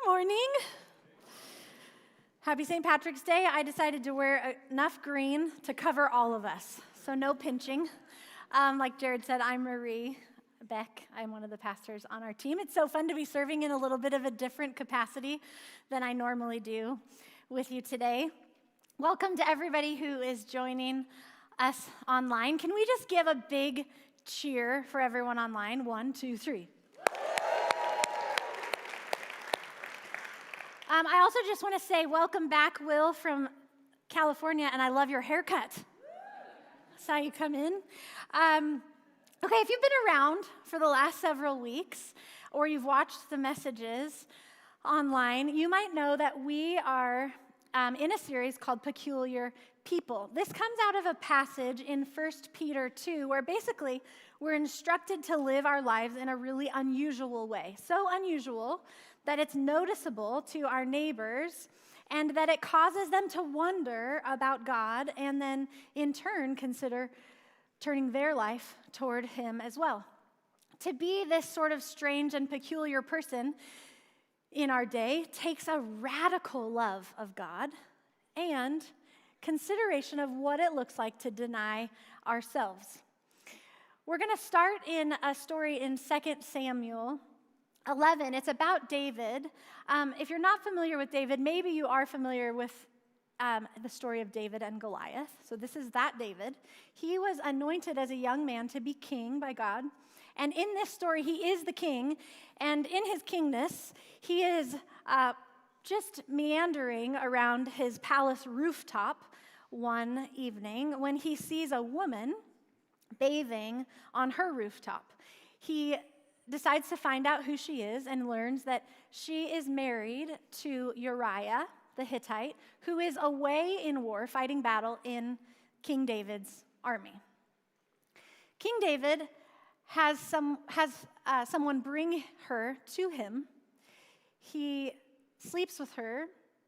Good morning. Happy St. Patrick's Day. I decided to wear enough green to cover all of us, so no pinching. Like Jared said, I'm Marie Beck. I'm one of the pastors on our team. It's so fun to be serving in a little bit of a different capacity than I normally do with you today. Welcome to everybody who is joining us online. Can we just give a big cheer for everyone online? 1, 2, 3. I also just want to say welcome back, Will, from California, and I love your haircut. Saw you come in. Okay, if you've been around for the last several weeks, or you've watched the messages online, you might know that we are in a series called Peculiar People. This comes out of a passage in 1 Peter 2, where basically we're instructed to live our lives in a really unusual way. So unusual that it's noticeable to our neighbors and that it causes them to wonder about God and then in turn consider turning their life toward Him as well. To be this sort of strange and peculiar person in our day takes a radical love of God and consideration of what it looks like to deny ourselves. We're going to start in a story in 2 Samuel 11. It's about David. If you're not familiar with David, maybe you are familiar with the story of David and Goliath. So this is that David. He was anointed as a young man to be king by God. And in this story, he is the king. And in his kingness, he is just meandering around his palace rooftop one evening when he sees a woman bathing on her rooftop. He decides to find out who she is and learns that she is married to Uriah the Hittite, who is away in war fighting battle in King David's army. King David has someone bring her to him. He sleeps with her,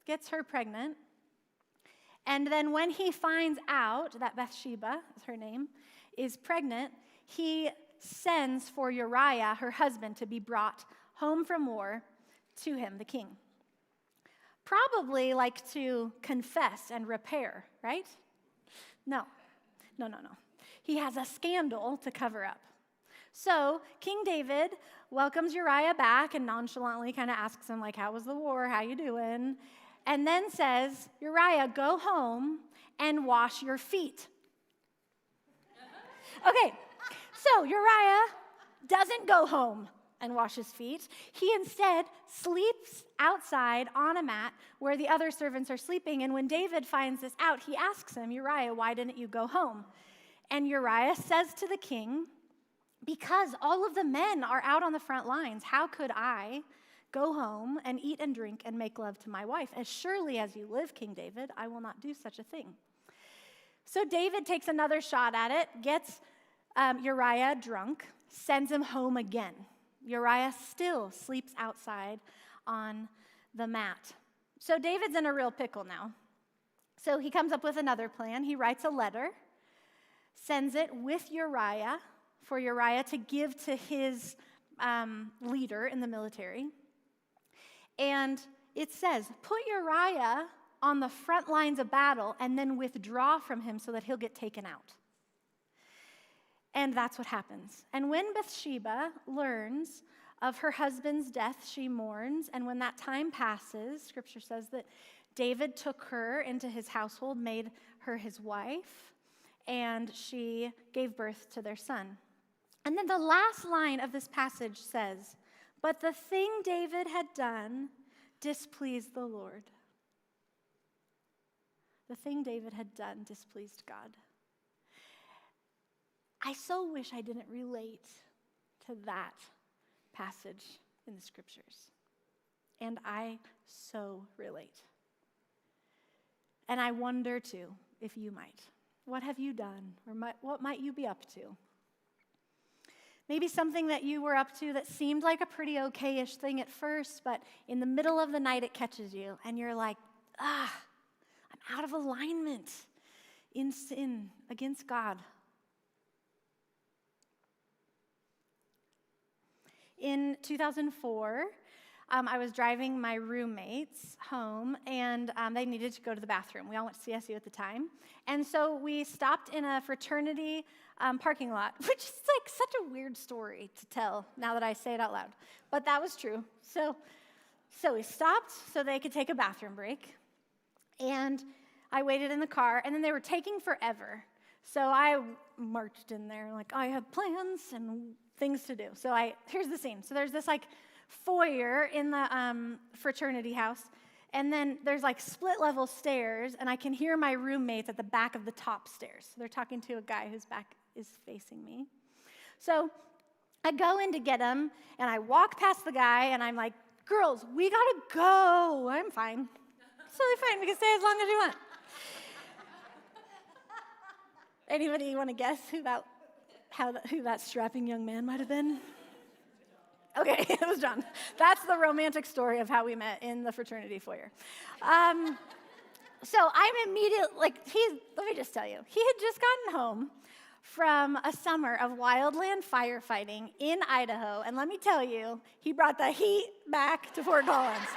gets her pregnant, and then when he finds out that Bathsheba, is her name, is pregnant, he sends for Uriah, her husband, to be brought home from war to him, the king. Probably like to confess and repair, right? No. He has a scandal to cover up. So King David welcomes Uriah back and nonchalantly kind of asks him, like, how was the war? How you doing? And then says, Uriah, go home and wash your feet. Okay. So Uriah doesn't go home and wash his feet. He instead sleeps outside on a mat where the other servants are sleeping. And when David finds this out, he asks him, Uriah, why didn't you go home? And Uriah says to the king, because all of the men are out on the front lines, how could I go home and eat and drink and make love to my wife? As surely as you live, King David, I will not do such a thing. So David takes another shot at it, gets Uriah drunk, sends him home again. Uriah still sleeps outside on the mat. So David's in a real pickle now. So he comes up with another plan. He writes a letter, sends it with Uriah for Uriah to give to his leader in the military. And it says, put Uriah on the front lines of battle and then withdraw from him so that he'll get taken out. And that's what happens. And when Bathsheba learns of her husband's death, she mourns. And when that time passes, Scripture says that David took her into his household, made her his wife, and she gave birth to their son. And then the last line of this passage says, but the thing David had done displeased the Lord. The thing David had done displeased God. I so wish I didn't relate to that passage in the Scriptures. And I so relate. And I wonder, too, if you might. What have you done? Or what might you be up to? Maybe something that you were up to that seemed like a pretty okay-ish thing at first, but in the middle of the night it catches you, and you're like, I'm out of alignment in sin against God. In 2004, I was driving my roommates home, and they needed to go to the bathroom. We all went to CSU at the time. And so we stopped in a fraternity parking lot, which is like such a weird story to tell now that I say it out loud. But that was true. So we stopped so they could take a bathroom break. And I waited in the car, and then they were taking forever. So I marched in there like I had plans and things to do. So here's the scene. So there's this like foyer in the fraternity house, and then there's like split level stairs, and I can hear my roommates at the back of the top stairs. They're talking to a guy whose back is facing me. So I go in to get him, and I walk past the guy, and I'm like, girls, we gotta go. I'm fine. It's totally fine. We can stay as long as you want. Anybody want to guess who that strapping young man might have been? Okay, it was John. That's the romantic story of how we met in the fraternity foyer. So I'm immediately, let me just tell you, he had just gotten home from a summer of wildland firefighting in Idaho, and let me tell you, he brought the heat back to Fort Collins.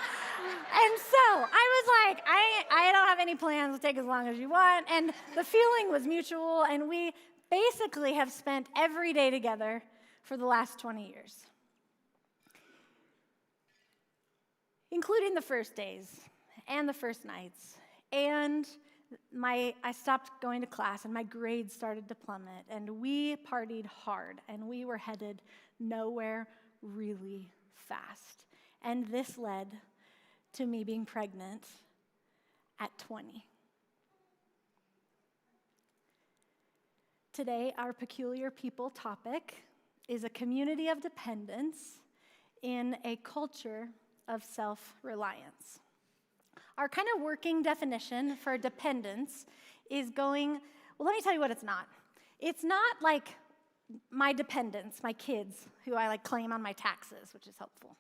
And so I was like, I don't have any plans to take as long as you want, and the feeling was mutual, and we basically have spent every day together for the last 20 years. Including the first days and the first nights. And I stopped going to class, and my grades started to plummet, and we partied hard, and we were headed nowhere really fast. And this led to me being pregnant at 20. Today, our peculiar people topic is a community of dependence in a culture of self-reliance. Our kind of working definition for dependence is let me tell you what it's not. It's not like my dependents, my kids, who I claim on my taxes, which is helpful.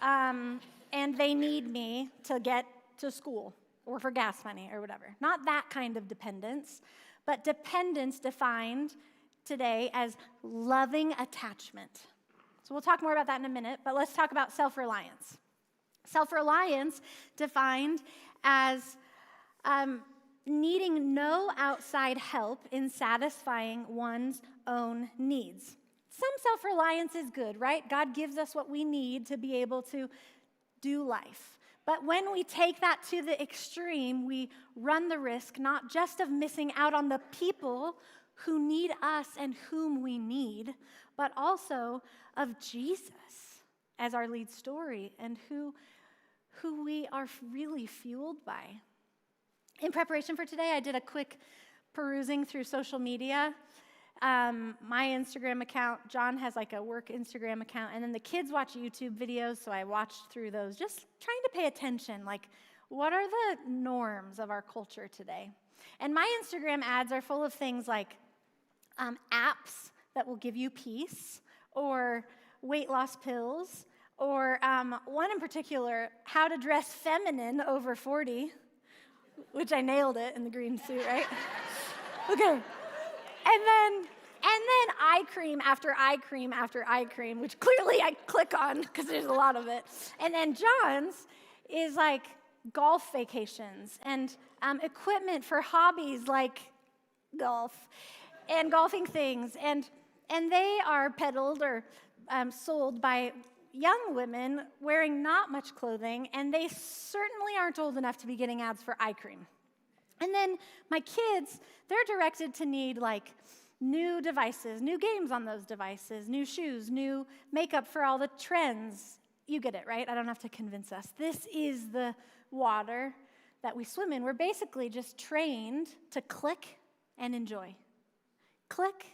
And they need me to get to school or for gas money or whatever. Not that kind of dependence, but dependence defined today as loving attachment. So we'll talk more about that in a minute, but let's talk about self-reliance. Self-reliance defined as needing no outside help in satisfying one's own needs. Some self-reliance is good, right? God gives us what we need to be able to do life. But when we take that to the extreme, we run the risk not just of missing out on the people who need us and whom we need, but also of Jesus as our lead story and who we are really fueled by. In preparation for today, I did a quick perusing through social media. My Instagram account, John has a work Instagram account, and then the kids watch YouTube videos, so I watched through those, just trying to pay attention, what are the norms of our culture today? And my Instagram ads are full of things like apps that will give you peace, or weight loss pills, or one in particular, how to dress feminine over 40, which I nailed it in the green suit, right? Okay. And then eye cream after eye cream after eye cream, which clearly I click on because there's a lot of it. And then John's is golf vacations and equipment for hobbies like golf and golfing things. And they are peddled or sold by young women wearing not much clothing, and they certainly aren't old enough to be getting ads for eye cream. And then my kids, they're directed to need new devices, new games on those devices, new shoes, new makeup for all the trends. You get it, right? I don't have to convince us. This is the water that we swim in. We're basically just trained to click and enjoy. Click,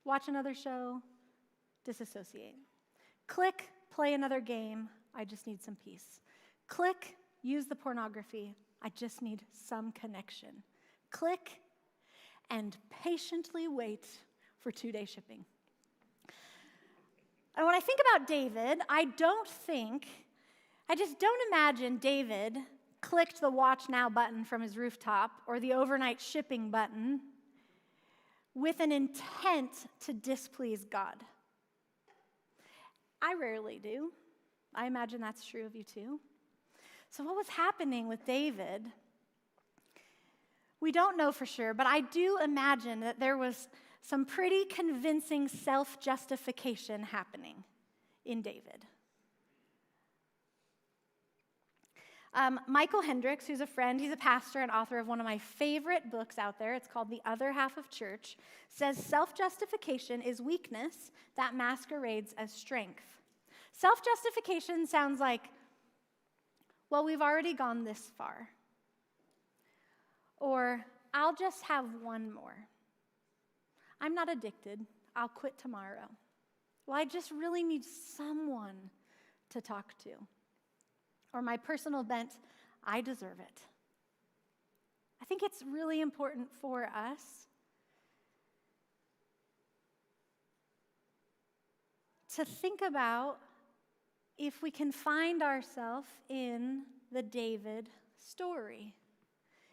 watch another show, disassociate. Click, play another game, I just need some peace. Click, use the pornography, I just need some connection. Click, and patiently wait for 2-day shipping. And when I think about David, I just don't imagine David clicked the watch now button from his rooftop or the overnight shipping button with an intent to displease God. I rarely do. I imagine that's true of you too. So what was happening with David? We don't know for sure, but I do imagine that there was some pretty convincing self-justification happening in David. Michael Hendricks, who's a friend, he's a pastor and author of one of my favorite books out there. It's called The Other Half of Church, says self-justification is weakness that masquerades as strength. Self-justification sounds like, well, we've already gone this far. Or, I'll just have one more. I'm not addicted. I'll quit tomorrow. Well, I just really need someone to talk to. Or my personal bent, I deserve it. I think it's really important for us to think about if we can find ourselves in the David story.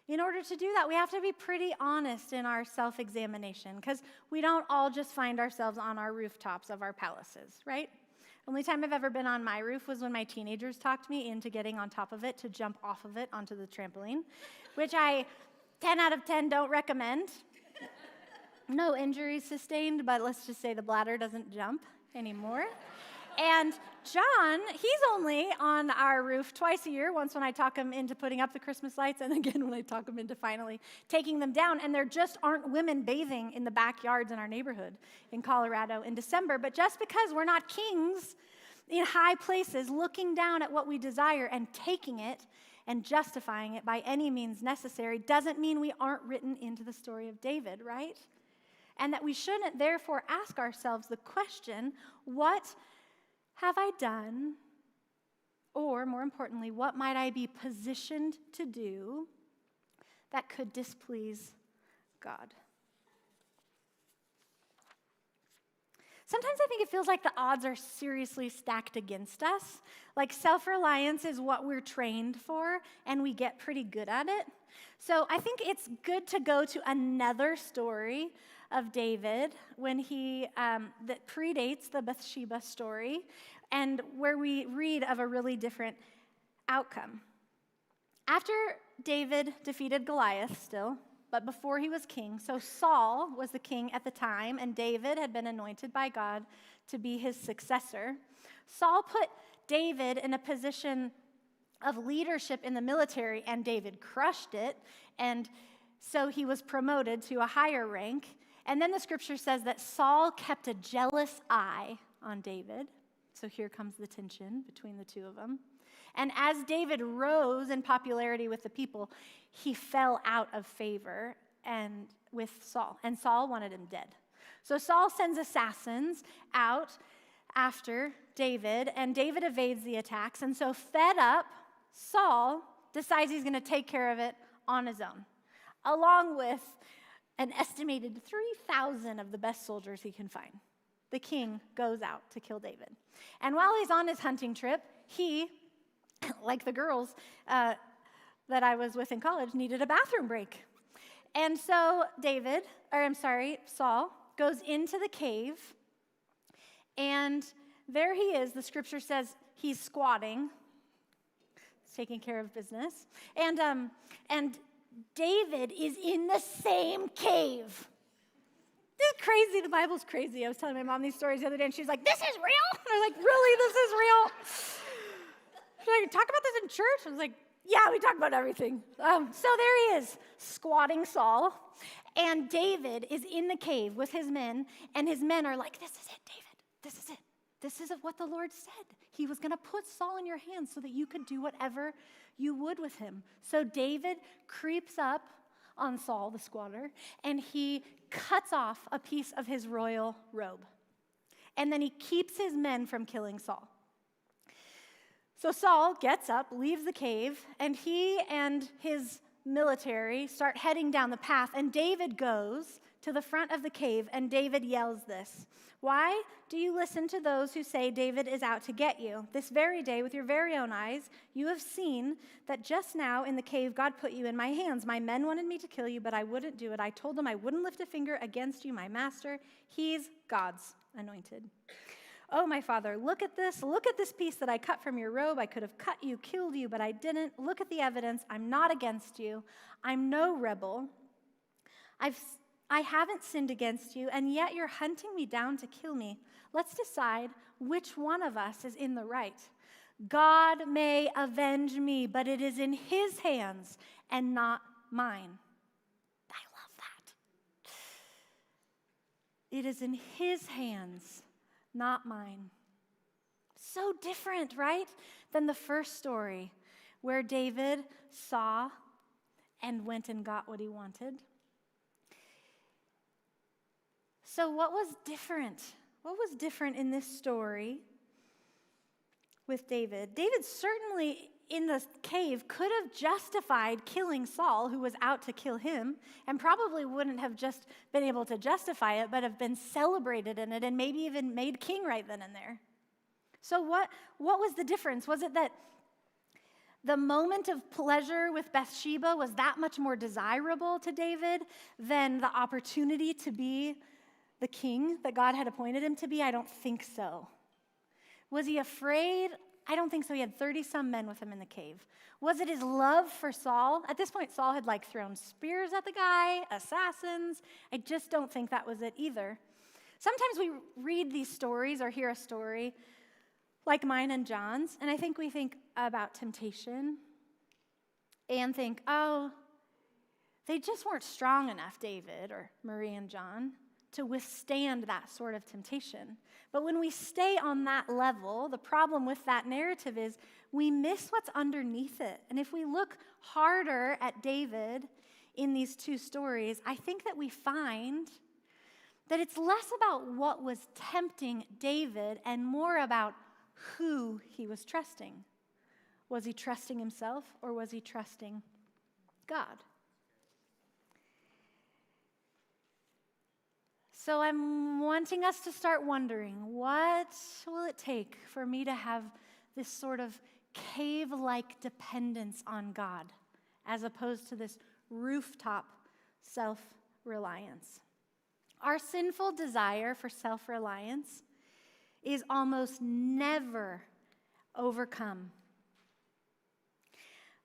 In order to do that, we have to be pretty honest in our self-examination, because we don't all just find ourselves on our rooftops of our palaces, right? Only time I've ever been on my roof was when my teenagers talked me into getting on top of it to jump off of it onto the trampoline, which I 10 out of 10 don't recommend. No injuries sustained, but let's just say the bladder doesn't jump anymore. And John, he's only on our roof twice a year, once when I talk him into putting up the Christmas lights, and again when I talk him into finally taking them down. And there just aren't women bathing in the backyards in our neighborhood in Colorado in December. But just because we're not kings in high places looking down at what we desire and taking it and justifying it by any means necessary doesn't mean we aren't written into the story of David, right? And that we shouldn't therefore ask ourselves the question, what have I done? Or, more importantly, what might I be positioned to do that could displease God? Sometimes I think it feels like the odds are seriously stacked against us. Like self-reliance is what we're trained for, and we get pretty good at it. So I think it's good to go to another story of David when that predates the Bathsheba story, and where we read of a really different outcome. After David defeated Goliath still, but before he was king, so Saul was the king at the time, and David had been anointed by God to be his successor. Saul put David in a position of leadership in the military, and David crushed it, and so he was promoted to a higher rank. And then the scripture says that Saul kept a jealous eye on David. So here comes the tension between the two of them. And as David rose in popularity with the people, he fell out of favor with Saul. And Saul wanted him dead. So Saul sends assassins out after David, and David evades the attacks. And so fed up, Saul decides he's going to take care of it on his own, along with an estimated 3,000 of the best soldiers he can find. The king goes out to kill David. And while he's on his hunting trip, he, like the girls that I was with in college, needed a bathroom break. And so Saul goes into the cave, and there he is. The scripture says he's squatting, taking care of business. And David is in the same cave. This is crazy. The Bible's crazy. I was telling my mom these stories the other day, and she's like, "This is real?" And I was like, "Really? This is real?" She's like, "Talk about this in church?" I was like, "Yeah, we talk about everything." So there he is, squatting Saul, and David is in the cave with his men, and his men are like, "This is it, David. This is it. This is what the Lord said. He was going to put Saul in your hands so that you could do whatever you would with him." So David creeps up on Saul, the squatter, and he cuts off a piece of his royal robe. And then he keeps his men from killing Saul. So Saul gets up, leaves the cave, and he and his military start heading down the path. And David goes to the front of the cave, and David yells this: "Why do you listen to those who say David is out to get you? This very day, with your very own eyes, you have seen that just now in the cave God put you in my hands. My men wanted me to kill you, but I wouldn't do it. I told them I wouldn't lift a finger against you, my master. He's God's anointed." "Oh, my father, look at this. Look at this piece that I cut from your robe. I could have cut you, killed you, but I didn't. Look at the evidence. I'm not against you. I'm no rebel. I haven't sinned against you, and yet you're hunting me down to kill me. Let's decide which one of us is in the right. God may avenge me, but it is in his hands and not mine." I love that. It is in his hands, not mine. So different, right, than the first story where David saw and went and got what he wanted. So what was different? What was different in this story with David? David certainly in the cave could have justified killing Saul, who was out to kill him, and probably wouldn't have just been able to justify it, but have been celebrated in it and maybe even made king right then and there. So what was the difference? Was it that the moment of pleasure with Bathsheba was that much more desirable to David than the opportunity to be the king that God had appointed him to be? I don't think so. Was he afraid? I don't think so. He had 30-some men with him in the cave. Was it his love for Saul? At this point, Saul had thrown spears at the guy, assassins. I just don't think that was it either. Sometimes we read these stories or hear a story like mine and John's, and I think we think about temptation and think, oh, they just weren't strong enough, David or Marie and John, to withstand that sort of temptation. But when we stay on that level, the problem with that narrative is we miss what's underneath it. And if we look harder at David in these two stories, I think that we find that it's less about what was tempting David and more about who he was trusting. Was he trusting himself or was he trusting God? So I'm wanting us to start wondering, what will it take for me to have this sort of cave-like dependence on God as opposed to this rooftop self-reliance? Our sinful desire for self-reliance is almost never overcome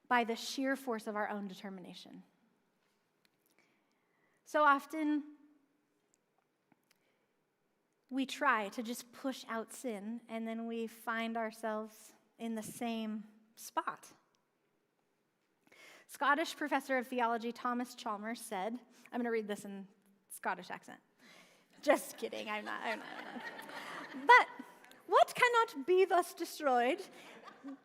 by the sheer force of our own determination. So often, we try to just push out sin, and then we find ourselves in the same spot. Scottish professor of theology Thomas Chalmers said, I'm going to read this in Scottish accent. Just kidding, I'm not. But what cannot be thus destroyed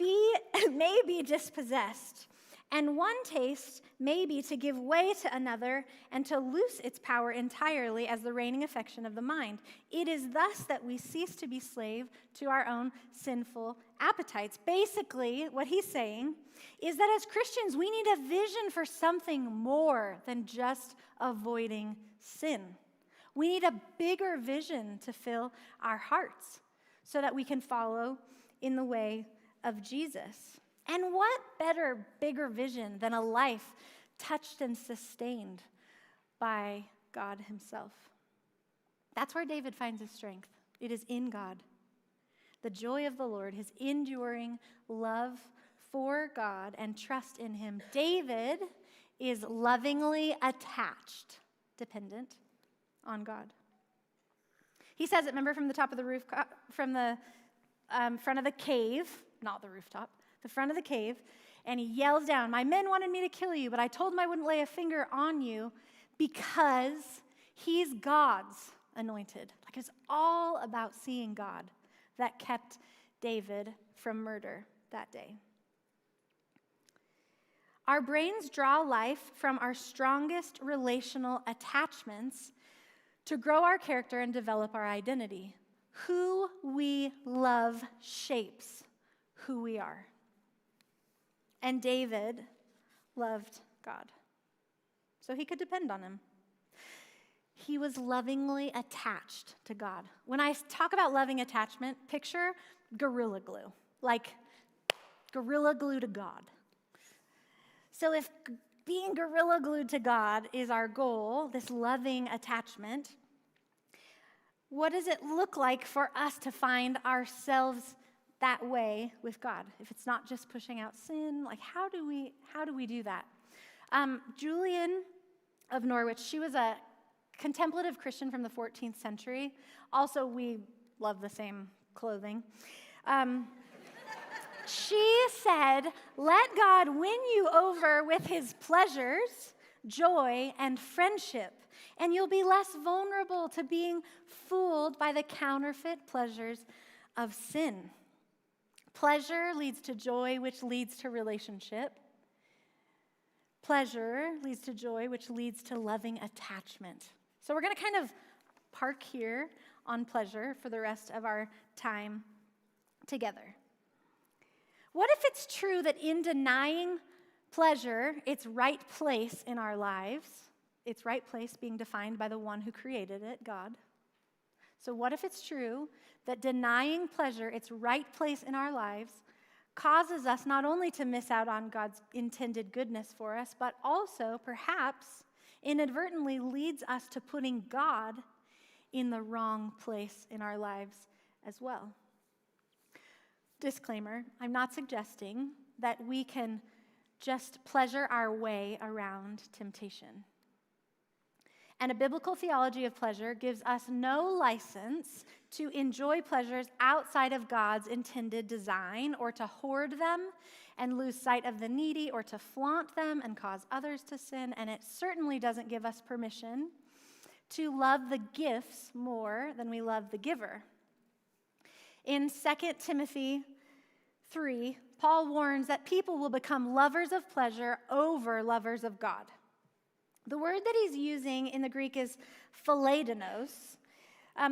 may be dispossessed, and one taste may be to give way to another and to loose its power entirely as the reigning affection of the mind. It is thus that we cease to be slave to our own sinful appetites. Basically, what he's saying is that as Christians, we need a vision for something more than just avoiding sin. We need a bigger vision to fill our hearts so that we can follow in the way of Jesus. And what better, bigger vision than a life touched and sustained by God himself? That's where David finds his strength. It is in God. The joy of the Lord, his enduring love for God and trust in him. David is lovingly attached, dependent on God. He says it, remember, from the top of the roof, from the front of the cave, not the rooftop, the front of the cave, and he yells down, "My men wanted me to kill you, but I told them I wouldn't lay a finger on you because he's God's anointed." Like, it's all about seeing God that kept David from murder that day. Our brains draw life from our strongest relational attachments to grow our character and develop our identity. Who we love shapes who we are. And David loved God, so he could depend on him. He was lovingly attached to God. When I talk about loving attachment, picture Gorilla Glue, like Gorilla Glue to God. So if being Gorilla Glued to God is our goal, this loving attachment, what does it look like for us to find ourselves that way with God? If it's not just pushing out sin, like how do we do that? Julian of Norwich, she was a contemplative Christian from the 14th century. Also, we love the same clothing. She said, let God win you over with his pleasures, joy, and friendship, and you'll be less vulnerable to being fooled by the counterfeit pleasures of sin. Pleasure leads to joy, which leads to relationship. Pleasure leads to joy, which leads to loving attachment. So we're going to kind of park here on pleasure for the rest of our time together. What if it's true that in denying pleasure, its right place in our lives, its right place being defined by the one who created it, God? So what if it's true that denying pleasure, its right place in our lives, causes us not only to miss out on God's intended goodness for us, but also perhaps inadvertently leads us to putting God in the wrong place in our lives as well? Disclaimer, I'm not suggesting that we can just pleasure our way around temptation. And a biblical theology of pleasure gives us no license to enjoy pleasures outside of God's intended design, or to hoard them and lose sight of the needy, or to flaunt them and cause others to sin. And it certainly doesn't give us permission to love the gifts more than we love the giver. In 2 Timothy 3, Paul warns that people will become lovers of pleasure over lovers of God. The word that he's using in the Greek is philaidonos.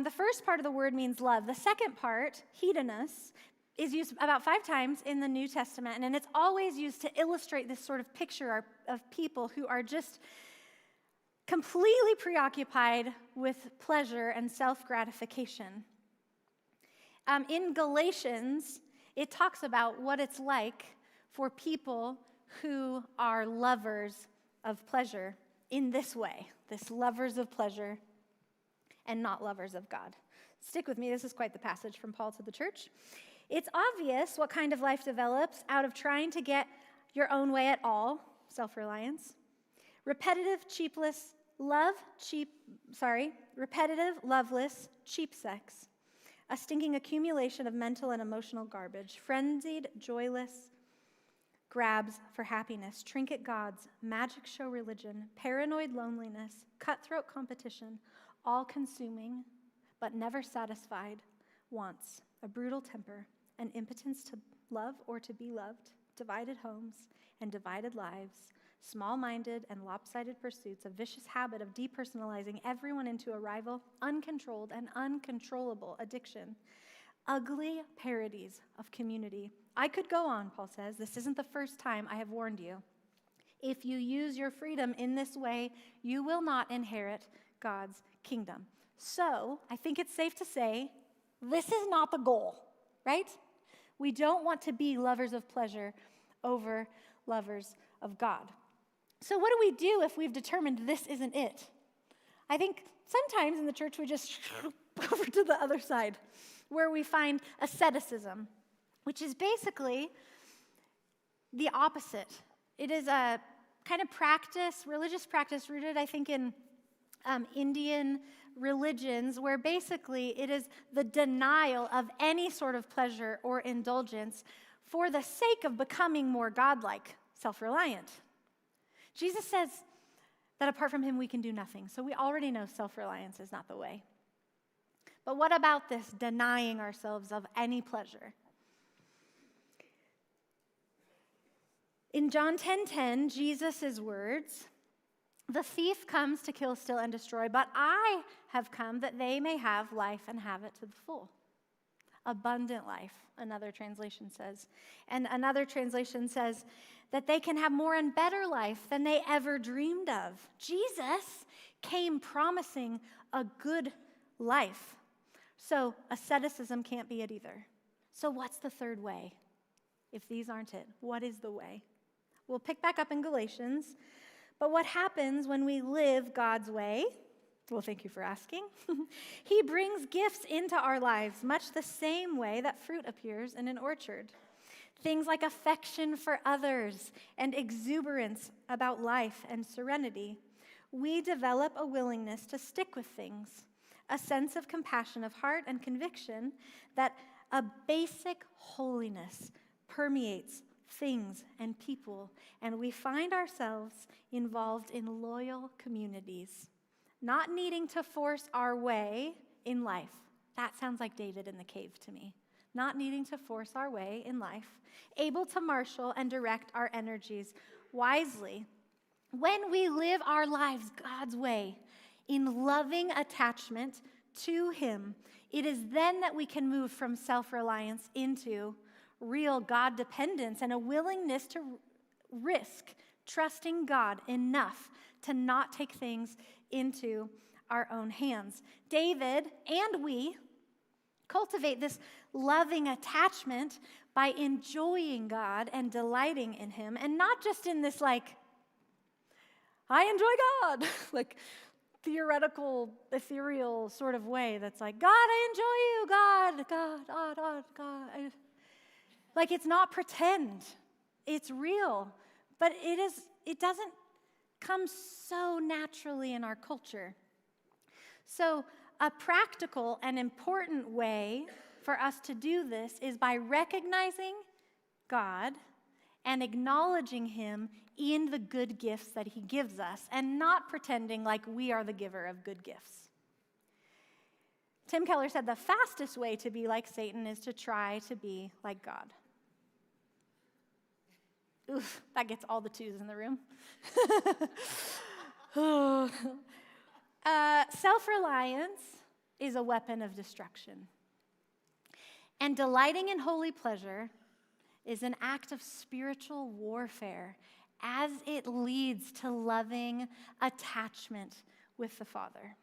The first part of the word means love. The second part, hedonos, is used about 5 times in the New Testament, and it's always used to illustrate this sort of picture of people who are just completely preoccupied with pleasure and self-gratification. In Galatians, it talks about what it's like for people who are lovers of pleasure in this way, this lovers of pleasure and not lovers of God. Stick with me, this is quite the passage from Paul to the church. It's obvious what kind of life develops out of trying to get your own way at all, self-reliance. Repetitive, loveless, cheap sex. A stinking accumulation of mental and emotional garbage, frenzied, joyless grabs for happiness, trinket gods, magic show religion, paranoid loneliness, cutthroat competition, all-consuming but never satisfied wants, a brutal temper, an impotence to love or to be loved, divided homes and divided lives, small-minded and lopsided pursuits, a vicious habit of depersonalizing everyone into a rival, uncontrolled and uncontrollable addiction, ugly parodies of community. I could go on, Paul says. This isn't the first time I have warned you. If you use your freedom in this way, you will not inherit God's kingdom. So, I think it's safe to say, this is not the goal, right? We don't want to be lovers of pleasure over lovers of God. So what do we do if we've determined this isn't it? I think sometimes in the church we just over to the other side, where we find asceticism, which is basically the opposite. It is a kind of practice, religious practice rooted, I think, in Indian religions, where basically it is the denial of any sort of pleasure or indulgence for the sake of becoming more godlike, self-reliant. Jesus says that apart from him we can do nothing. So we already know self-reliance is not the way. But what about this denying ourselves of any pleasure? In John 10:10, Jesus' words, "The thief comes to kill, steal, and destroy, but I have come that they may have life and have it to the full." Abundant life, another translation says. And another translation says that they can have more and better life than they ever dreamed of. Jesus came promising a good life. So asceticism can't be it either. So what's the third way? If these aren't it, what is the way? We'll pick back up in Galatians. But what happens when we live God's way? Well, thank you for asking. He brings gifts into our lives much the same way that fruit appears in an orchard. Things like affection for others and exuberance about life and serenity. We develop a willingness to stick with things, a sense of compassion of heart and conviction that a basic holiness permeates things and people, and we find ourselves involved in loyal communities, not needing to force our way in life. That sounds like David in the cave to me. Not needing to force our way in life, able to marshal and direct our energies wisely. When we live our lives God's way, in loving attachment to Him, it is then that we can move from self-reliance into real God dependence and a willingness to risk trusting God enough to not take things into our own hands. David and we cultivate this loving attachment by enjoying God and delighting in Him, and not just in this like, I enjoy God, like theoretical, ethereal sort of way that's like, God, I enjoy you, God. Like it's not pretend, it's real, but it doesn't come so naturally in our culture. So a practical and important way for us to do this is by recognizing God and acknowledging Him in the good gifts that He gives us, and not pretending like we are the giver of good gifts. Tim Keller said the fastest way to be like Satan is to try to be like God. Oof, that gets all the twos in the room. Self-reliance is a weapon of destruction. And delighting in holy pleasure is an act of spiritual warfare as it leads to loving attachment with the Father.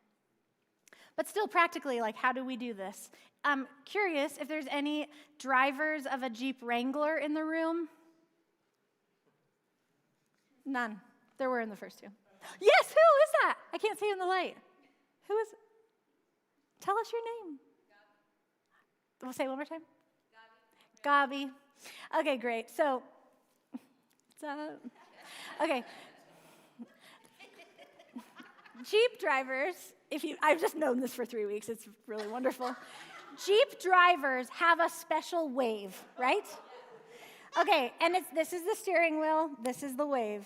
But still practically, like, how do we do this? I'm curious if there's any drivers of a Jeep Wrangler in the room. None. There were in the first two. Yes, who is that? I can't see in the light. Who is it? Tell us your name. We'll say it one more time. Gabi. Okay, great. So, okay. Jeep drivers, I've just known this for 3 weeks. It's really wonderful. Jeep drivers have a special wave, right? Okay, and this is the steering wheel. This is the wave.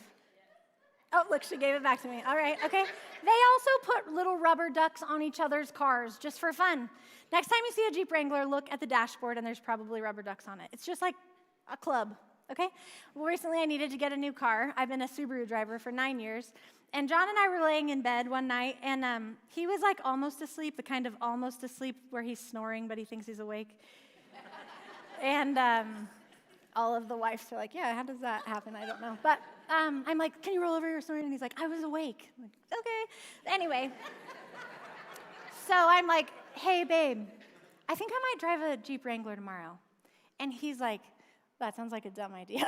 Oh, look, she gave it back to me. All right, okay. They also put little rubber ducks on each other's cars just for fun. Next time you see a Jeep Wrangler, look at the dashboard, and there's probably rubber ducks on it. It's just like a club, okay? Well, recently I needed to get a new car. I've been a Subaru driver for 9 years. And John and I were laying in bed one night, and he was like almost asleep, the kind of almost asleep where he's snoring, but he thinks he's awake. And all of the wives are like, yeah, how does that happen? I don't know. But I'm like, can you roll over your snoring? And he's like, I was awake. I'm like, okay. Anyway, so I'm like, hey, babe, I think I might drive a Jeep Wrangler tomorrow. And he's like, that sounds like a dumb idea.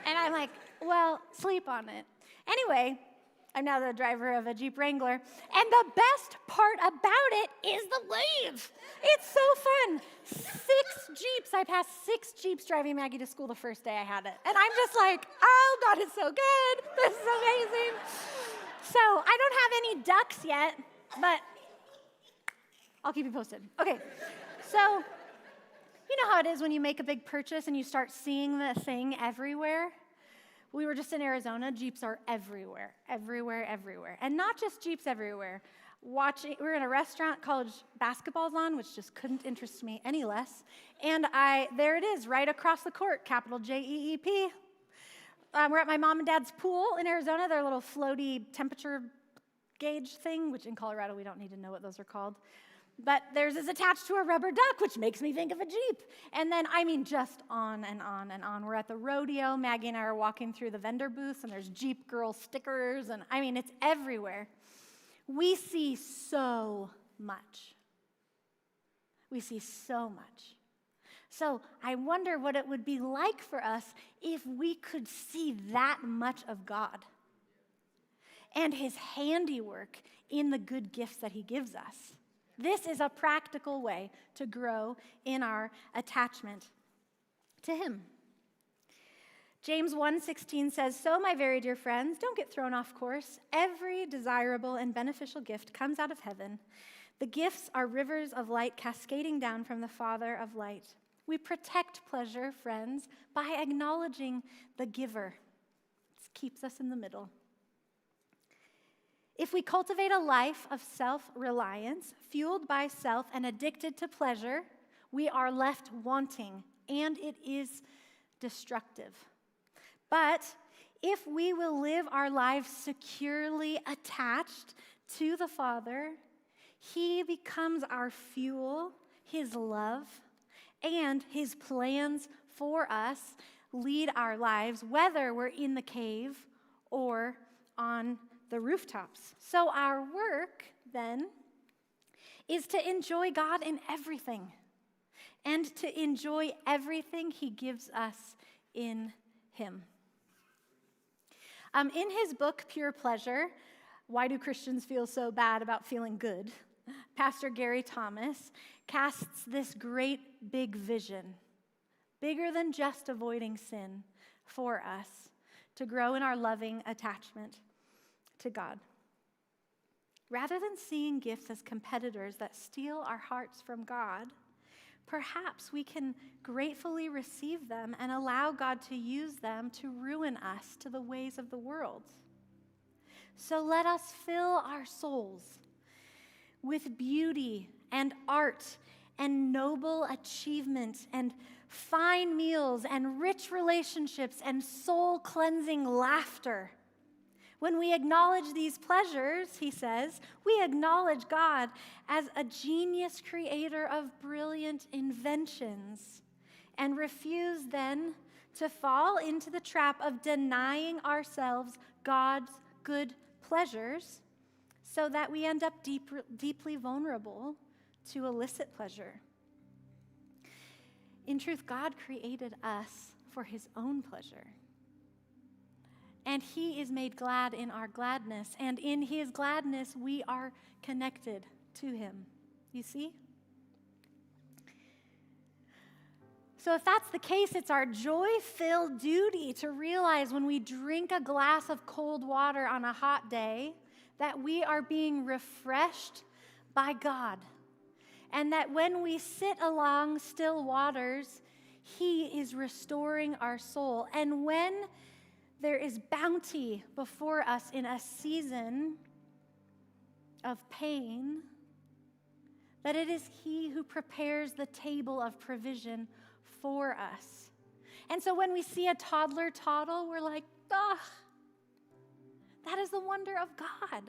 And I'm like, well, sleep on it. Anyway, I'm now the driver of a Jeep Wrangler, and the best part about it is the wave. It's so fun. 6 Jeeps. I passed 6 Jeeps driving Maggie to school the first day I had it. And I'm just like, oh, God is so good. This is amazing. So I don't have any ducks yet, but I'll keep you posted. Okay, so you know how it is when you make a big purchase and you start seeing the thing everywhere? We were just in Arizona. Jeeps are everywhere, everywhere, everywhere. And not just Jeeps everywhere. We were in a restaurant, college basketball's on, which just couldn't interest me any less. And there it is, right across the court, capital Jeep. We're at my mom and dad's pool in Arizona, their little floaty temperature gauge thing, which in Colorado we don't need to know what those are called. But theirs is attached to a rubber duck, which makes me think of a Jeep. And then, just on and on and on. We're at the rodeo. Maggie and I are walking through the vendor booths, and there's Jeep Girl stickers, and it's everywhere. We see so much. We see so much. So I wonder what it would be like for us if we could see that much of God. and his handiwork in the good gifts that he gives us. This is a practical way to grow in our attachment to him. James 1:16 says, "So, my very dear friends, don't get thrown off course. Every desirable and beneficial gift comes out of heaven. The gifts are rivers of light cascading down from the Father of light. We protect pleasure, friends, by acknowledging the giver." This keeps us in the middle. If we cultivate a life of self-reliance, fueled by self and addicted to pleasure, we are left wanting, and it is destructive. But if we will live our lives securely attached to the Father, he becomes our fuel, his love, and his plans for us lead our lives, whether we're in the cave or on the rooftops. So our work, then, is to enjoy God in everything and to enjoy everything he gives us in him. In his book, Pure Pleasure, Why Do Christians Feel So Bad About Feeling Good? Pastor Gary Thomas casts this great big vision, bigger than just avoiding sin, for us to grow in our loving attachment to God. Rather than seeing gifts as competitors that steal our hearts from God, perhaps we can gratefully receive them and allow God to use them to ruin us to the ways of the world. So let us fill our souls with beauty and art and noble achievement and fine meals and rich relationships and soul-cleansing laughter. When we acknowledge these pleasures, he says, we acknowledge God as a genius creator of brilliant inventions and refuse then to fall into the trap of denying ourselves God's good pleasures so that we end up deeply vulnerable to illicit pleasure. In truth, God created us for his own pleasure. And he is made glad in our gladness. And in his gladness, we are connected to him. You see? So if that's the case, it's our joy-filled duty to realize when we drink a glass of cold water on a hot day that we are being refreshed by God. And that when we sit along still waters, he is restoring our soul. And when there is bounty before us in a season of pain, that it is he who prepares the table of provision for us. And so when we see a toddler toddle, we're like, that is the wonder of God.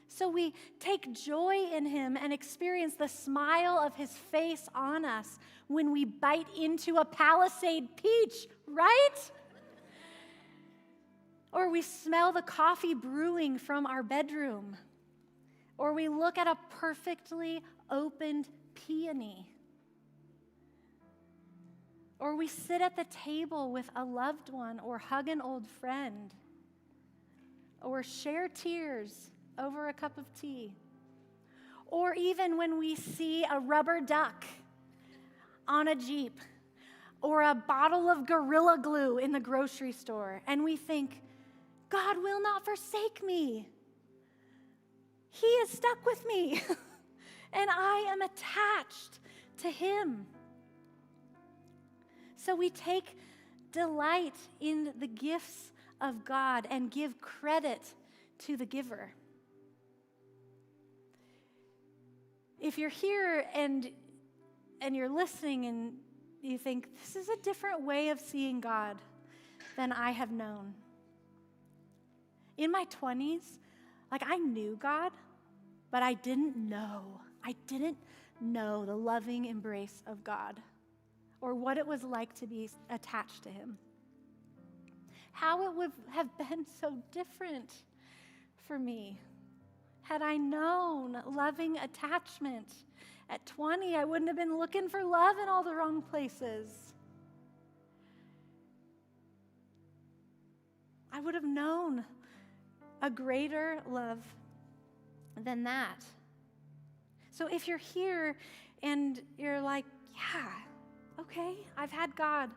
So we take joy in him and experience the smile of his face on us when we bite into a Palisade peach, right? Or we smell the coffee brewing from our bedroom. Or we look at a perfectly opened peony. Or we sit at the table with a loved one or hug an old friend. Or share tears over a cup of tea. Or even when we see a rubber duck on a Jeep or a bottle of Gorilla Glue in the grocery store and we think, God will not forsake me. He is stuck with me and I am attached to him. So we take delight in the gifts of God and give credit to the giver. If you're here and you're listening and you think, this is a different way of seeing God than I have known. In my 20s, I knew God, but I didn't know the loving embrace of God or what it was like to be attached to him. How it would have been so different for me. Had I known loving attachment at 20, I wouldn't have been looking for love in all the wrong places. I would have known a greater love than that. So if you're here and you're like, yeah, okay, I've had God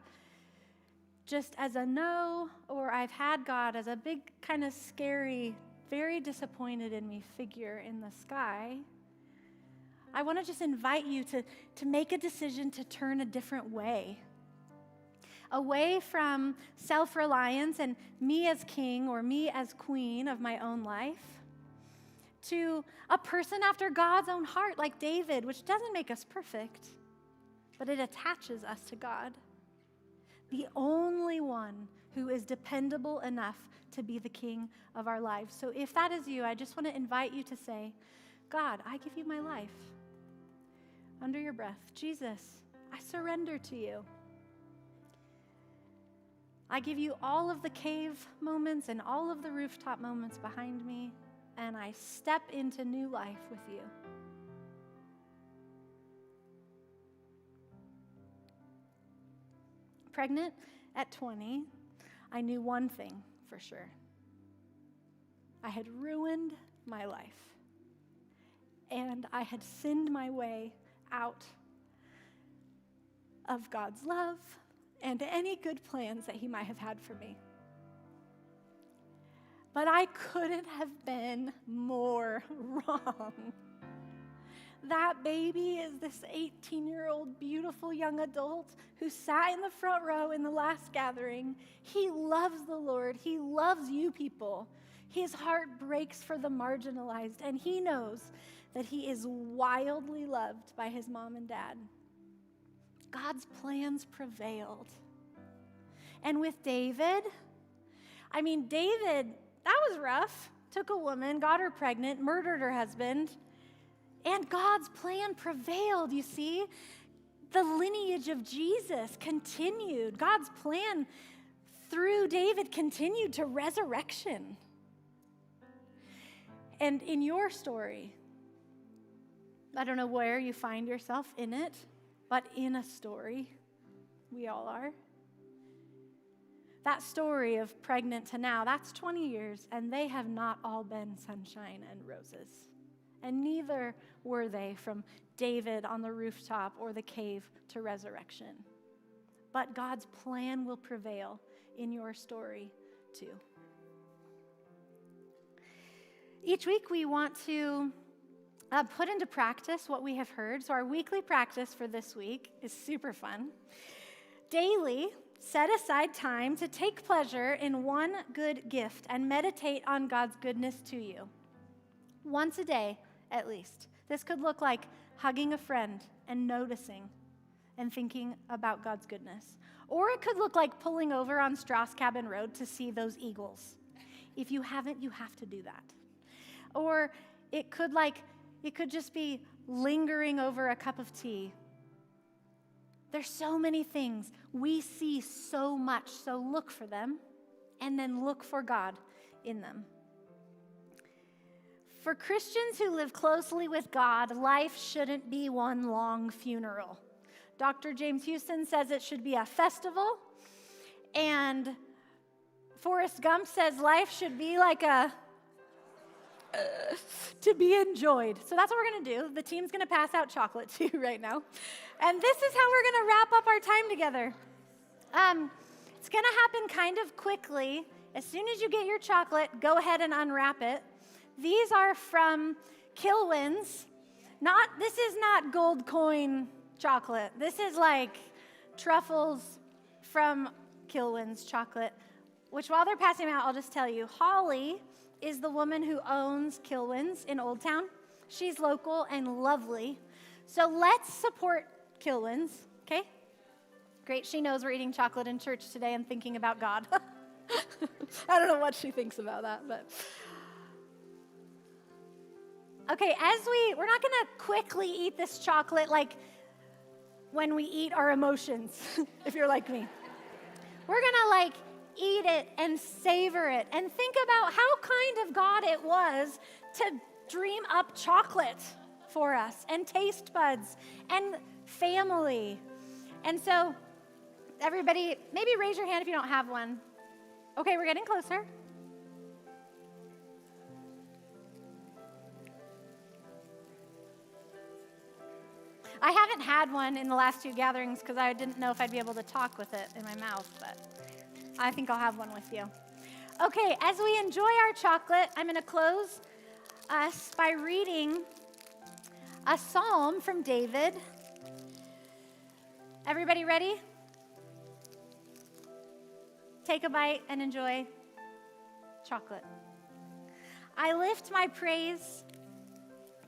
just as a no, or I've had God as a big, kind of scary, very disappointed in me figure in the sky, I want to just invite you to make a decision to turn a different way. Away from self-reliance and me as king or me as queen of my own life, to a person after God's own heart like David, which doesn't make us perfect, but it attaches us to God. The only one who is dependable enough to be the king of our lives. So if that is you, I just want to invite you to say, God, I give you my life. Under your breath, Jesus, I surrender to you. I give you all of the cave moments and all of the rooftop moments behind me, and I step into new life with you. Pregnant at 20, I knew one thing for sure. I had ruined my life, and I had sinned my way out of God's love and any good plans that he might have had for me. But I couldn't have been more wrong. That baby is this 18-year-old beautiful young adult who sat in the front row in the last gathering. He loves the Lord. He loves you people. His heart breaks for the marginalized, and he knows that he is wildly loved by his mom and dad. God's plans prevailed. And with David, David, that was rough. Took a woman, got her pregnant, murdered her husband, and God's plan prevailed, you see. The lineage of Jesus continued. God's plan through David continued to resurrection. And in your story, I don't know where you find yourself in it, but in a story, we all are. That story of pregnant to now, that's 20 years, and they have not all been sunshine and roses. And neither were they from David on the rooftop or the cave to resurrection. But God's plan will prevail in your story too. Each week we want to put into practice what we have heard. So our weekly practice for this week is super fun. Daily, set aside time to take pleasure in one good gift and meditate on God's goodness to you. Once a day, at least. This could look like hugging a friend and noticing and thinking about God's goodness. Or it could look like pulling over on Strauss Cabin Road to see those eagles. If you haven't, you have to do that. Or it could just be lingering over a cup of tea. There's so many things. We see so much, so look for them and then look for God in them. For Christians who live closely with God, life shouldn't be one long funeral. Dr. James Houston says it should be a festival, and Forrest Gump says life should be like to be enjoyed. So that's what we're going to do. The team's going to pass out chocolate to you right now. And this is how we're going to wrap up our time together. It's going to happen kind of quickly. As soon as you get your chocolate, go ahead and unwrap it. These are from Kilwins. This is not gold coin chocolate. This is like truffles from Kilwins chocolate, which while they're passing them out, I'll just tell you, Holly is the woman who owns Kilwins in Old Town. She's local and lovely. So let's support Kilwins, okay? Great, she knows we're eating chocolate in church today and thinking about God. I don't know what she thinks about that, but... Okay, we're not going to quickly eat this chocolate like when we eat our emotions, if you're like me. We're going to eat it and savor it and think about how kind of God it was to dream up chocolate for us and taste buds and family. And so everybody, maybe raise your hand if you don't have one. Okay, we're getting closer. I haven't had one in the last 2 gatherings because I didn't know if I'd be able to talk with it in my mouth, but I think I'll have one with you. Okay, as we enjoy our chocolate, I'm going to close us by reading a psalm from David. Everybody ready? Take a bite and enjoy chocolate. I lift my praise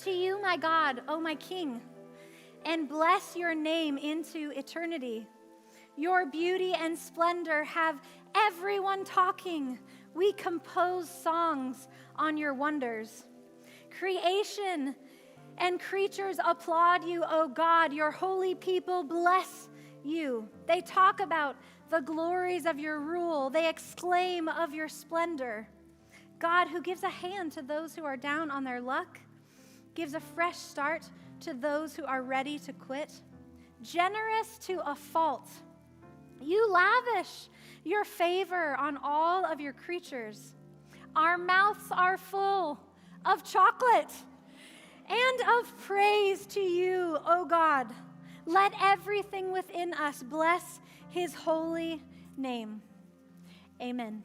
to you, my God, O my King, and bless your name into eternity. Your beauty and splendor have everyone talking. We compose songs on your wonders. Creation and creatures applaud you, O God. Your holy people bless you. They talk about the glories of your rule. They exclaim of your splendor. God, who gives a hand to those who are down on their luck, gives a fresh start to those who are ready to quit. Generous to a fault, you lavish your favor on all of your creatures. Our mouths are full of chocolate and of praise to you, O God. Let everything within us bless his holy name. Amen.